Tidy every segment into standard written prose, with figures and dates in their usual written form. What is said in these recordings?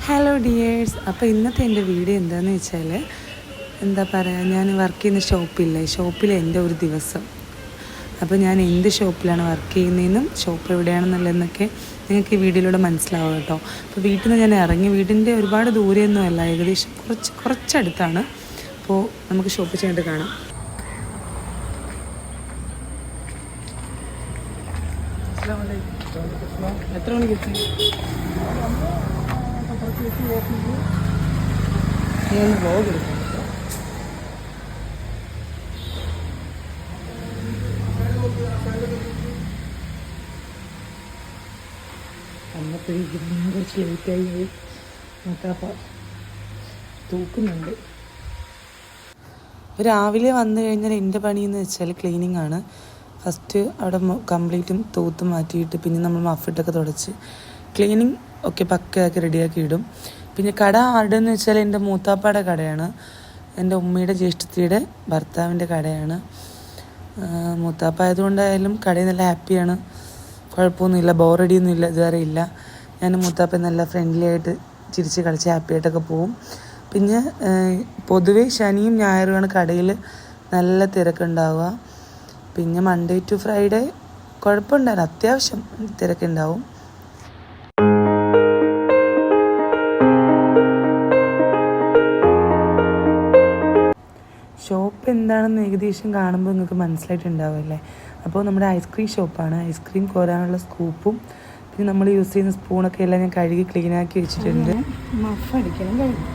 Hello dears. അപ്പോൾ ഇന്നത്തെ എൻ്റെ വീഡിയോ എന്താണെന്ന് വെച്ചാൽ, എന്താ പറയുക, ഞാൻ വർക്ക് ചെയ്യുന്ന ഷോപ്പിലെ എൻ്റെ ഒരു ദിവസം. അപ്പോൾ ഞാൻ എന്ത് ഷോപ്പിലാണ് വർക്ക് ചെയ്യുന്നതെന്നും ഷോപ്പ് എവിടെയാണെന്നുള്ളതെന്നൊക്കെ നിങ്ങൾക്ക് ഈ വീഡിയോയിലൂടെ മനസ്സിലാവും കേട്ടോ. അപ്പോൾ വീട്ടിൽ നിന്ന് ഞാൻ ഇറങ്ങി, വീടിൻ്റെ ഒരുപാട് ദൂരെയൊന്നും അല്ല, ഏകദേശം കുറച്ചടുത്താണ്. അപ്പോൾ നമുക്ക് ഷോപ്പിൽ ചെന്നിട്ട് കാണാം. എത്ര മണിക്ക് എത്തി? വ്ലോഗ് എടുക്കാം. അന്നപ്പോഴേക്കും കുറച്ച് ലേറ്റായി. തൂക്കുന്നുണ്ട്. രാവിലെ വന്നു കഴിഞ്ഞാൽ എൻ്റെ പണിയെന്ന് വെച്ചാൽ ക്ലീനിങ് ആണ്. ഫസ്റ്റ് അവിടെ കംപ്ലീറ്റും തൂത്ത് മാറ്റിയിട്ട് പിന്നെ നമ്മൾ മഫിട്ടൊക്കെ തുടച്ച് ക്ലീനിങ് ഒക്കെ പക്കയാക്കി റെഡിയാക്കി ഇടും. പിന്നെ കട ആരുടെ എന്ന് വെച്ചാൽ എൻ്റെ മൂത്താപ്പയുടെ കടയാണ്, എൻ്റെ ഉമ്മയുടെ ജ്യേഷ്ഠത്തിയുടെ ഭർത്താവിൻ്റെ കടയാണ്. മൂത്താപ്പ ആയതുകൊണ്ടായാലും കടയിൽ നല്ല ഹാപ്പിയാണ്, കുഴപ്പമൊന്നുമില്ല, ബോറടിയൊന്നുമില്ല, ഇതുവരെ ഇല്ല. ഞാൻ മൂത്താപ്പ നല്ല ഫ്രണ്ട്ലി ആയിട്ട് ചിരിച്ച് കളിച്ച് ഹാപ്പിയായിട്ടൊക്കെ പോവും. പിന്നെ പൊതുവേ ശനിയും ഞായറുമാണ് കടയിൽ നല്ല തിരക്കുണ്ടാവുക. പിന്നെ മൺഡേ ടു ഫ്രൈഡേ കുഴപ്പമുണ്ടായിരുന്നു, അത്യാവശ്യം തിരക്കുണ്ടാവും. ഷോപ്പ് എന്താണെന്ന് ഏകദേശം കാണുമ്പോൾ നിങ്ങൾക്ക് മനസ്സിലായിട്ടുണ്ടാവുമല്ലേ. അപ്പോൾ നമ്മുടെ ഐസ്ക്രീം ഷോപ്പാണ്. ഐസ്ക്രീം കോരാനുള്ള സ്കൂപ്പും പിന്നെ നമ്മൾ യൂസ് ചെയ്യുന്ന സ്പൂണൊക്കെ എല്ലാം ഞാൻ കഴുകി ക്ലീനാക്കി വെച്ചിട്ടുണ്ട്. മഫ് അടിക്കണം കഴിഞ്ഞു.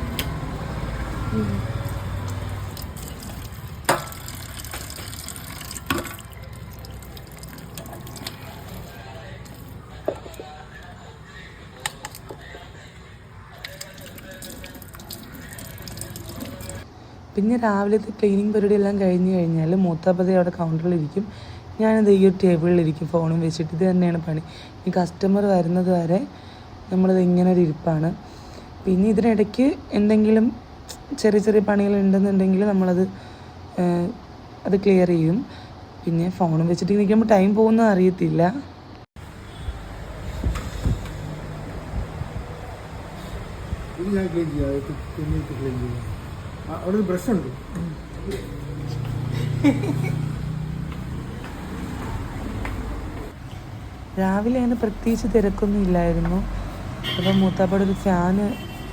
പിന്നെ രാവിലത്തെ ക്ലീനിങ് പരിപാടി എല്ലാം കഴിഞ്ഞ് കഴിഞ്ഞാൽ മൂത്താപ്പതി അവിടെ കൗണ്ടറിലിരിക്കും, ഞാനത് ഈ ഒരു ടേബിളിലിരിക്കും ഫോണും വെച്ചിട്ട്. ഇത് തന്നെയാണ് പണി. ഈ കസ്റ്റമർ വരുന്നത് വരെ നമ്മളിത് ഇങ്ങനെ ഒരു ഇരിപ്പാണ്. പിന്നെ ഇതിനിടയ്ക്ക് എന്തെങ്കിലും ചെറിയ ചെറിയ പണികളുണ്ടെന്നുണ്ടെങ്കിൽ നമ്മളത് ക്ലിയർ ചെയ്യും. പിന്നെ ഫോണും വെച്ചിട്ട് നിൽക്കുമ്പോൾ ടൈം പോകുന്നത് അറിയത്തില്ല. അവിടെ ബ്രഷ് ഉണ്ട്. രാവിലെ അങ്ങനെ പ്രത്യേകിച്ച് തിരക്കൊന്നും ഇല്ലായിരുന്നു. അപ്പം മൂത്താപ്പയുടെ ഒരു ഫാന്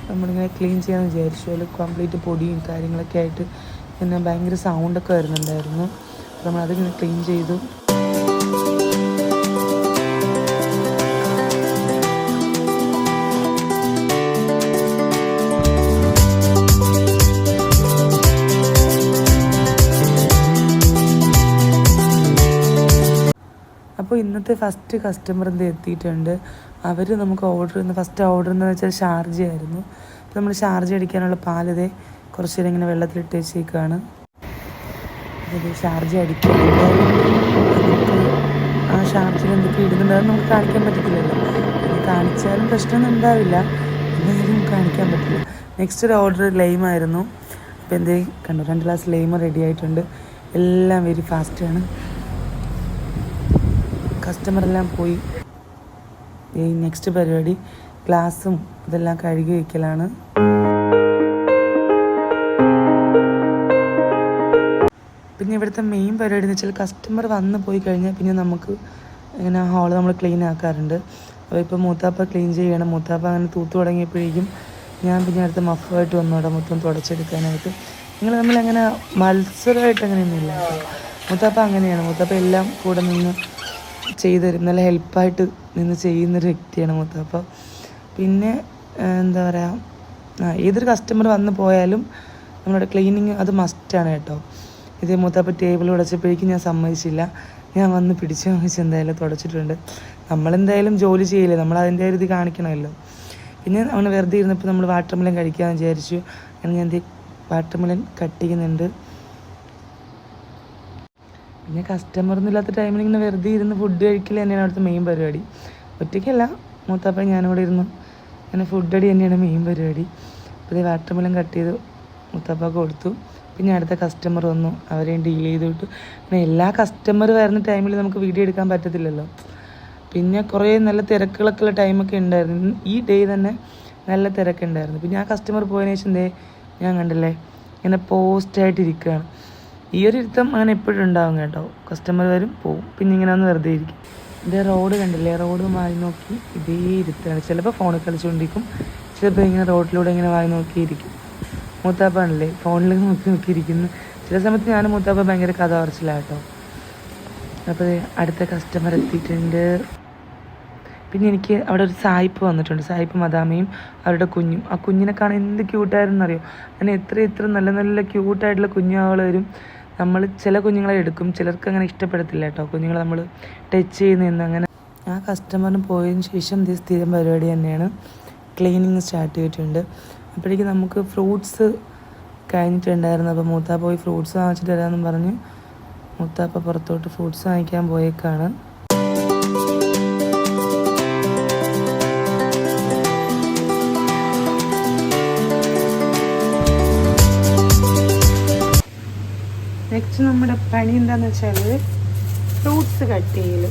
നമ്മളിങ്ങനെ ക്ലീൻ ചെയ്യാമെന്ന് വിചാരിച്ചു. അതിൽ കംപ്ലീറ്റ് പൊടിയും കാര്യങ്ങളൊക്കെ ആയിട്ട് പിന്നെ ഭയങ്കര സൗണ്ടൊക്കെ വരുന്നുണ്ടായിരുന്നു. അപ്പം നമ്മളതിങ്ങനെ ക്ലീൻ ചെയ്തു. അപ്പോൾ ഇന്നത്തെ ഫസ്റ്റ് കസ്റ്റമർ എത്തിയിട്ടുണ്ട്. അവർ നമുക്ക് ഫസ്റ്റ് ഓർഡർ എന്ന് വെച്ചാൽ ഷാർജ ആയിരുന്നു. അപ്പോൾ നമ്മൾ ഷാർജ അടിക്കാനുള്ള പാലതേ കുറച്ച് നേരം ഇങ്ങനെ വെള്ളത്തിലിട്ട് വെച്ചേക്കാണ്. അത് ഷാർജ അടിക്കുന്നുണ്ട്. നമുക്ക് ആ ഷാർജയിൽ എന്തൊക്കെ ഇടുന്നുണ്ടാകും നമുക്ക് കാണിക്കാൻ പറ്റത്തില്ലല്ലോ. കാണിച്ചാലും പ്രശ്നമൊന്നും ഉണ്ടാവില്ല, എന്തായാലും കാണിക്കാൻ പറ്റില്ല. നെക്സ്റ്റ് ഒരു ഓർഡർ ലൈമായിരുന്നു. അപ്പോൾ എന്തേ കണ്ടു, 2 ഗ്ലാസ് ലൈമ് റെഡി ആയിട്ടുണ്ട്. എല്ലാം വെരി ഫാസ്റ്റാണ്. കസ്റ്റമറെല്ലാം പോയി. ഈ നെക്സ്റ്റ് പരിപാടി ഗ്ലാസും ഇതെല്ലാം കഴുകി വയ്ക്കലാണ്. പിന്നെ ഇവിടുത്തെ മെയിൻ പരിപാടി എന്ന് വെച്ചാൽ കസ്റ്റമർ വന്ന് പോയി കഴിഞ്ഞാൽ പിന്നെ നമുക്ക് ഇങ്ങനെ ഹാള് നമ്മൾ ക്ലീൻ ആക്കാറുണ്ട്. അപ്പോൾ ഇപ്പോൾ മൂത്താപ്പ ക്ലീൻ ചെയ്യണം. മൂത്താപ്പ അങ്ങനെ തൂത്ത് തുടങ്ങിയപ്പോഴേക്കും ഞാൻ പിന്നെ അടുത്ത മഫായിട്ട് വന്നോടെ മൊത്തം തുടച്ചെടുക്കാനായിട്ട്. നിങ്ങൾ നമ്മളങ്ങനെ മത്സരമായിട്ട് അങ്ങനെയൊന്നുമില്ല. മൂത്താപ്പ അങ്ങനെയാണ്, മൂത്താപ്പ എല്ലാം കൂടെ നിന്ന് ചെയ്തു തരും, നല്ല ഹെൽപ്പായിട്ട് നിന്ന് ചെയ്യുന്നൊരു വ്യക്തിയാണ് മൂത്താപ്പ. പിന്നെ എന്താ പറയുക, ഏതൊരു കസ്റ്റമർ വന്ന് പോയാലും നമ്മുടെ ക്ലീനിങ് അത് മസ്റ്റാണ് കേട്ടോ. ഇത് മൂത്താപ്പ ടേബിൾ ഉടച്ചപ്പോഴേക്കും ഞാൻ സമ്മതിച്ചില്ല, ഞാൻ വന്ന് പിടിച്ച് വാങ്ങിച്ച് എന്തായാലും തുടച്ചിട്ടുണ്ട്. നമ്മളെന്തായാലും ജോലി ചെയ്യില്ലേ, നമ്മൾ അതിൻ്റെ ഒരു ഇത് കാണിക്കണമല്ലോ. പിന്നെ അവന് വെറുതെ ഇരുന്നപ്പോൾ നമ്മൾ വാട്ടർമെലൻ കഴിക്കാമെന്ന് വിചാരിച്ചു. അങ്ങനെ ഞാൻ വാട്ടർമെലൻ കട്ട് ചെയ്യുന്നുണ്ട്. പിന്നെ കസ്റ്റമറൊന്നും ഇല്ലാത്ത ടൈമിൽ ഇങ്ങനെ വെറുതെ ഇരുന്ന് ഫുഡ് കഴിക്കൽ തന്നെയാണ് അവിടുത്തെ മെയിൻ പരിപാടി. ഒറ്റയ്ക്കല്ല, മൂത്താപ്പ ഞാനിവിടെ ഇരുന്നു അങ്ങനെ ഫുഡ് അടി തന്നെയാണ് മെയിൻ പരിപാടി. അപ്പോൾ ഇത് വാട്ടർമെലൻ കട്ട് ചെയ്ത് മൂത്താപ്പക്ക് കൊടുത്തു. പിന്നെ അടുത്ത കസ്റ്റമർ വന്നു, അവരെയും ഡീൽ ചെയ്ത് വിട്ടു. പിന്നെ എല്ലാ കസ്റ്റമർ വരുന്ന ടൈമിൽ നമുക്ക് വീഡിയോ എടുക്കാൻ പറ്റത്തില്ലല്ലോ. പിന്നെ കുറേ നല്ല തിരക്കുകളൊക്കെ ഉള്ള ടൈമൊക്കെ ഉണ്ടായിരുന്നു. ഈ ഡേ തന്നെ നല്ല തിരക്കുണ്ടായിരുന്നു. പിന്നെ ആ കസ്റ്റമർ പോയതിനു ശേഷം ഞാൻ കണ്ടില്ലേ ഇങ്ങനെ പോസ്റ്റായിട്ടിരിക്കുകയാണ്. ഈ ഒരു ഇരുത്തം അങ്ങനെ എപ്പോഴും ഉണ്ടാവും കേട്ടോ. കസ്റ്റമർ വരും പോവും, പിന്നെ ഇങ്ങനെ ഒന്ന് വെറുതെ ഇരിക്കും. ഇതേ റോഡ് കണ്ടില്ലേ, റോഡ് വായി നോക്കി ഇതേ ഇരുത്താണ്. ചിലപ്പോൾ ഫോണിൽ കളിച്ചുകൊണ്ടിരിക്കും, ചിലപ്പോൾ ഇങ്ങനെ റോഡിലൂടെ ഇങ്ങനെ വായി നോക്കിയിരിക്കും. മൂത്താപ്പാണല്ലേ ഫോണിൽ നോക്കിയിരിക്കുന്നു. ചില സമയത്ത് ഞാനും മൂത്താപ്പ ഭയങ്കര കഥ പറച്ചിലാട്ടോ. അപ്പോൾ അടുത്ത കസ്റ്റമർ എത്തിയിട്ടുണ്ട്. പിന്നെ എനിക്ക് അവിടെ ഒരു സായിപ്പ് വന്നിട്ടുണ്ട്. സായിപ്പ് മദാമയും അവരുടെ കുഞ്ഞും. ആ കുഞ്ഞിനെ കാണാൻ എന്ത് ക്യൂട്ടായിരുന്നു അറിയോ. അങ്ങനെ എത്ര നല്ല നല്ല ക്യൂട്ടായിട്ടുള്ള കുഞ്ഞുങ്ങൾ വരും. നമ്മൾ ചില കുഞ്ഞുങ്ങളെ എടുക്കും, ചിലർക്ക് അങ്ങനെ ഇഷ്ടപ്പെടത്തില്ല കേട്ടോ കുഞ്ഞുങ്ങളെ നമ്മൾ ടച്ച് ചെയ്യുന്നതെന്ന്. അങ്ങനെ ആ കസ്റ്റമറിന് പോയതിന് ശേഷം ഇത് സ്ഥിരം പരിപാടി തന്നെയാണ്, ക്ലീനിങ് സ്റ്റാർട്ട് ചെയ്തിട്ടുണ്ട്. അപ്പോഴേക്കും നമുക്ക് ഫ്രൂട്ട്സ് കഴിഞ്ഞിട്ടുണ്ടായിരുന്നു. അപ്പോൾ മൂത്താപ്പ പോയി ഫ്രൂട്ട്സ് വാങ്ങിച്ചിട്ട് തരാമെന്നും പറഞ്ഞ് മൂത്താപ്പ പുറത്തോട്ട് ഫ്രൂട്ട്സ് വാങ്ങിക്കാൻ പോയേക്കാണ്. നെക്സ്റ്റ് നമ്മുടെ പണി എന്താണെന്ന് വെച്ചാൽ ഫ്രൂട്ട്സ് കട്ട് ചെയ്യൽ.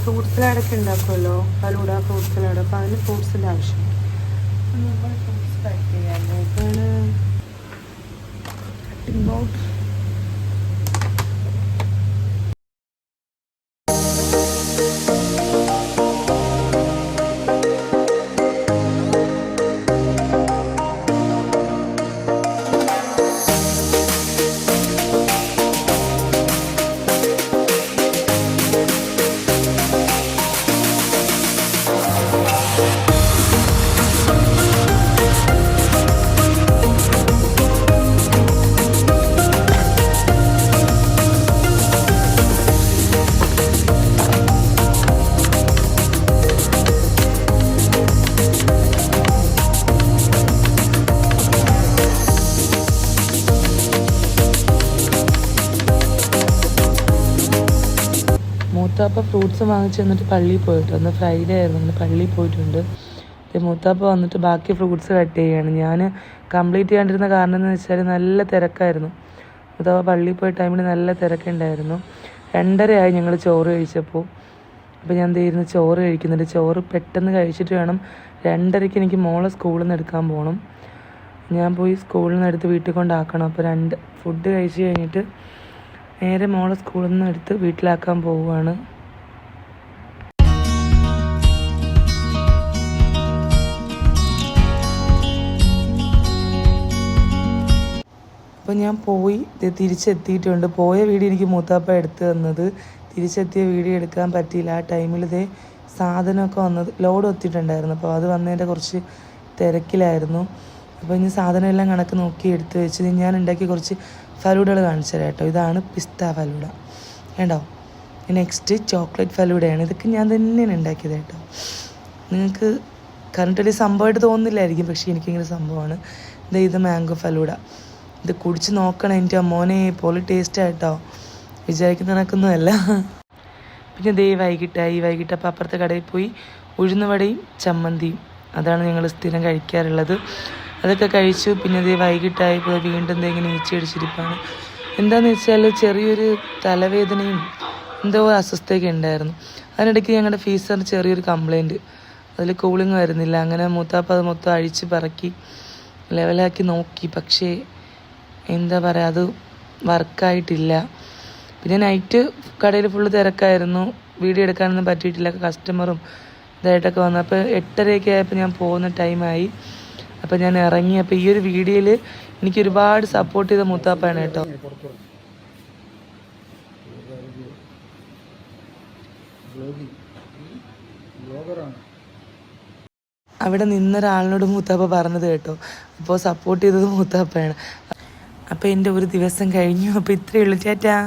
ഫ്രൂട്ട് സലാഡൊക്കെ ഉണ്ടാക്കുമല്ലോ, ഫലൂഡ ഫ്രൂട്ട് സലാഡ്. അപ്പോൾ അതിന് ഫ്രൂട്ട്സിൻ്റെ ആവശ്യം. നമ്മൾ ഫ്രൂട്ട്സ് കട്ട് ചെയ്യാൻ നോക്കാണ്. Cutting board. മൂത്താപ്പ ഫ്രൂട്ട്സ് വാങ്ങിച്ച് വന്നിട്ട് പള്ളിയിൽ പോയിട്ട്, അന്ന് ഫ്രൈഡേ ആയിരുന്നു, അങ്ങനെ പള്ളിയിൽ പോയിട്ടുണ്ട്. മൂത്താപ്പ വന്നിട്ട് ബാക്കി ഫ്രൂട്ട്സ് കട്ട് ചെയ്യുകയാണ്. ഞാൻ കംപ്ലീറ്റ് ചെയ്യാണ്ടിരുന്ന കാരണം എന്ന് വെച്ചാൽ നല്ല തിരക്കായിരുന്നു. മൂത്താപ്പ പള്ളിയിൽ പോയ ടൈമിൽ നല്ല തിരക്കുണ്ടായിരുന്നു. 2:30 ഞങ്ങൾ ചോറ് കഴിച്ചപ്പോൾ. അപ്പോൾ ഞാൻ എന്തായിരുന്നു ചോറ് കഴിക്കുന്നുണ്ട്. ചോറ് പെട്ടെന്ന് കഴിച്ചിട്ട് വേണം 2:30 എനിക്ക് മോളെ സ്കൂളിൽ നിന്ന് എടുക്കാൻ പോകണം. ഞാൻ പോയി സ്കൂളിൽ നിന്ന് എടുത്ത് വീട്ടിൽ കൊണ്ടാക്കണം. അപ്പോൾ ഫുഡ് കഴിച്ച് കഴിഞ്ഞിട്ട് നേരെ മോളെ സ്കൂളിൽ നിന്ന് എടുത്ത് വീട്ടിലാക്കാൻ പോവുകയാണ്. അപ്പോൾ ഞാൻ പോയി തിരിച്ചെത്തിയിട്ടുണ്ട്. പോയ വീഡിയോ എനിക്ക് മൂത്താപ്പ എടുത്തു തന്നത്, തിരിച്ചെത്തിയ വീഡിയോ എടുക്കാൻ പറ്റിയില്ല. ആ ടൈമിൽ സാധനമൊക്കെ വന്നത് ലോഡ് ഒത്തിട്ടുണ്ടായിരുന്നു. അപ്പോൾ അത് വന്നതിൻ്റെ കുറച്ച് തിരക്കിലായിരുന്നു. അപ്പോൾ ഇനി സാധനം എല്ലാം കണക്ക് നോക്കി എടുത്ത് വെച്ച് ഞാൻ ഉണ്ടാക്കി കുറച്ച് ഫലൂഡകൾ കാണിച്ചു തരാം കേട്ടോ. ഇതാണ് പിസ്ത ഫലൂഡ കേട്ടോ. നെക്സ്റ്റ് ചോക്ലേറ്റ് ഫലൂഡയാണ്. ഇതൊക്കെ ഞാൻ തന്നെയാണ് ഉണ്ടാക്കിയത് കേട്ടോ. നിങ്ങൾക്ക് കറക്റ്റ് സംഭവമായിട്ട് തോന്നുന്നില്ലായിരിക്കും, പക്ഷേ എനിക്കിങ്ങനെ സംഭവമാണ്. ഇത് മാംഗോ ഫലൂഡ. ഇത് കുടിച്ച് നോക്കണം എൻ്റെ മോനെ, പോലെ ടേസ്റ്റ് ആയിട്ടോ, വിചാരിക്കുന്ന കണക്കൊന്നുമല്ല. പിന്നെ വൈകിട്ടപ്പോൾ അപ്പുറത്തെ കടയിൽ പോയി ഉഴുന്നുവടയും ചമ്മന്തിയും, അതാണ് ഞങ്ങൾ സ്ഥിരം കഴിക്കാറുള്ളത്. അതൊക്കെ കഴിച്ചു. പിന്നെ വൈകിട്ടായപ്പോൾ വീണ്ടും ഇങ്ങനെ ഈച്ചയടിച്ചിരിപ്പാണ്. എന്താണെന്ന് വെച്ചാൽ ചെറിയൊരു തലവേദനയും എന്തോ അസ്വസ്ഥയൊക്കെ ഉണ്ടായിരുന്നു. അതിനിടയ്ക്ക് ഞങ്ങളുടെ ഫീസറിന് ചെറിയൊരു കംപ്ലൈൻറ്റ്, അതിൽ കൂളിങ് വരുന്നില്ല. അങ്ങനെ മൂത്താപ്പ അത് മൊത്തം അഴിച്ച് പറക്കി ലെവലാക്കി നോക്കി, പക്ഷേ എന്താ പറയുക, അത് വർക്കായിട്ടില്ല. പിന്നെ നൈറ്റ് കടയിൽ ഫുള്ള് തിരക്കായിരുന്നു, വീഡിയോ എടുക്കാനൊന്നും പറ്റിയിട്ടില്ല. കസ്റ്റമറും ഇതായിട്ടൊക്കെ വന്നു. അപ്പോൾ 8:30 ആയപ്പോൾ ഞാൻ പോകുന്ന ടൈമായി. അപ്പോൾ ഞാൻ ഇറങ്ങി. അപ്പോൾ ഈ ഒരു വീഡിയോയിൽ എനിക്ക് ഒരുപാട് സപ്പോർട്ട് ചെയ്ത മൂത്താപ്പയാണ് കേട്ടോ. അവിടെ നിന്നൊരാളിനോട് മൂത്താപ്പ പറഞ്ഞത് കേട്ടോ. അപ്പോൾ സപ്പോർട്ട് ചെയ്തത് മൂത്താപ്പയാണ്. അപ്പോൾ എൻ്റെ ഒരു ദിവസം കഴിഞ്ഞു. അപ്പോൾ ഇത്രയേ ഉള്ളൂ. ടാറ്റാ.